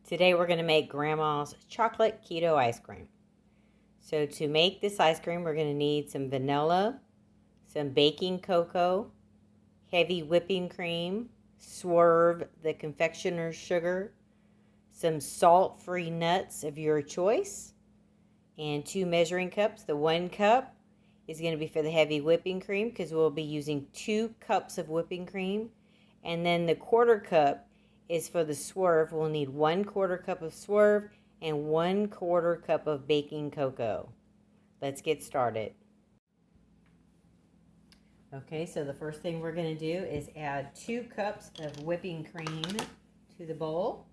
Today we're going to make Grandma's chocolate keto ice cream. So to make this ice cream, we're going to need some vanilla, some baking cocoa, heavy whipping cream, Swerve, the confectioner's sugar, some salt-free nuts of your choice, and 2 measuring cups. The 1 cup is going to be for the heavy whipping cream because we'll be using 2 cups of whipping cream. And then the 1/4 cup is for the Swerve. We'll need 1/4 cup of Swerve and 1/4 cup of baking cocoa. Let's get started. Okay, so the first thing we're going to do is add 2 cups of whipping cream to the bowl.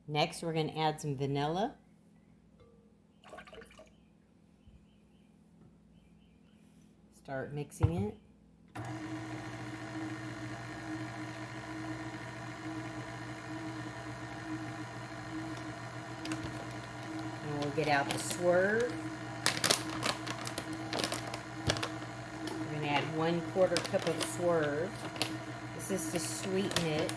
Next, we're going to add some vanilla. Start mixing it. And we'll get out the Swerve. We're going to add 1/4 cup of Swerve. This is to sweeten it.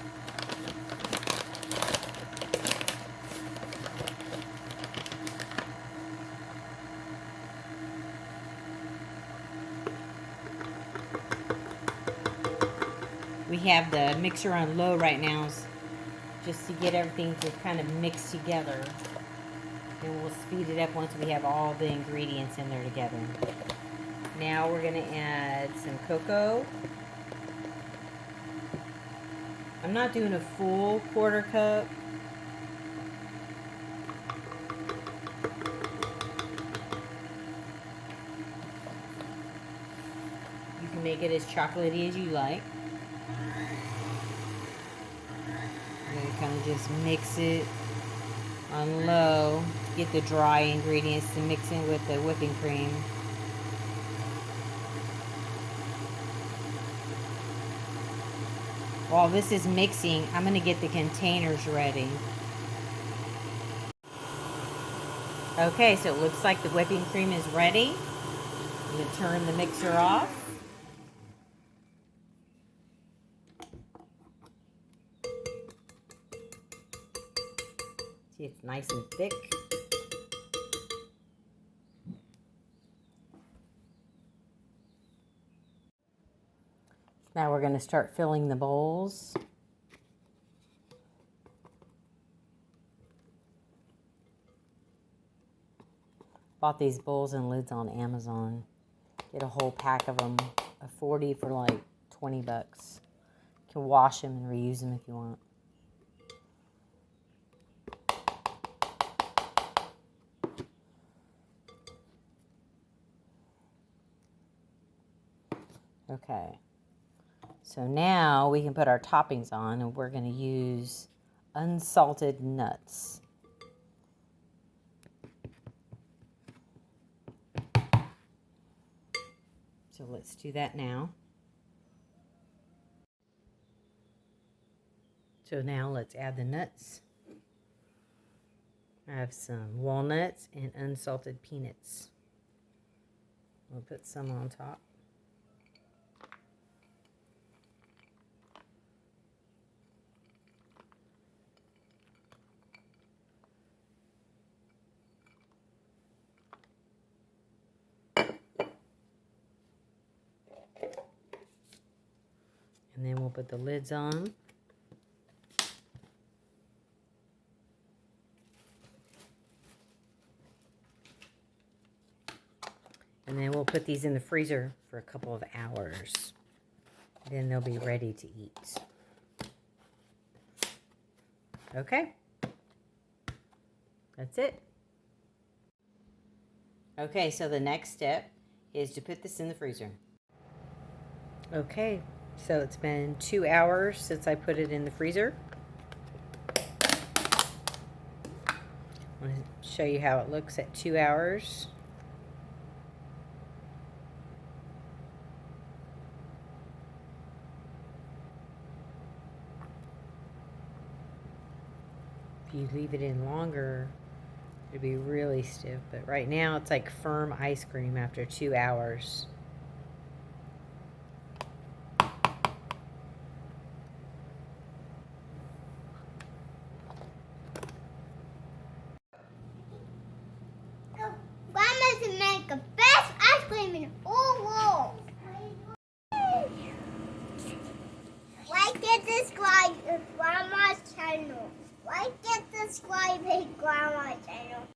We have the mixer on low right now just to get everything to kind of mix together. And we'll speed it up once we have all the ingredients in there together. Now we're going to add some cocoa. I'm not doing a full 1/4 cup. You can make it as chocolatey as you like. Kind of just mix it on low, get the dry ingredients to mix in with the whipping cream. While this is mixing, I'm going to get the containers ready. Okay, so it looks like the whipping cream is ready. I'm going to turn the mixer off. See, it's nice and thick. Now we're going to start filling the bowls. Bought these bowls and lids on Amazon. Get a whole pack of them, a 40 for like 20 bucks. You can wash them and reuse them if you want. Okay, so now we can put our toppings on, and we're going to use unsalted nuts. So let's do that now. So now let's add the nuts. I have some walnuts and unsalted peanuts. We'll put some on top. And then we'll put the lids on. And then we'll put these in the freezer for a couple of hours. Then they'll be ready to eat. Okay. That's it. Okay, so the next step is to put this in the freezer. Okay, so it's been 2 hours since I put it in the freezer. I'm going to show you how it looks at 2 hours. If you leave it in longer, it'll be really stiff. But right now, it's like firm ice cream after 2 hours. Grandma's make the best ice cream in the whole world. Like and subscribe to Grandma's channel. Like and subscribe to Grandma's channel.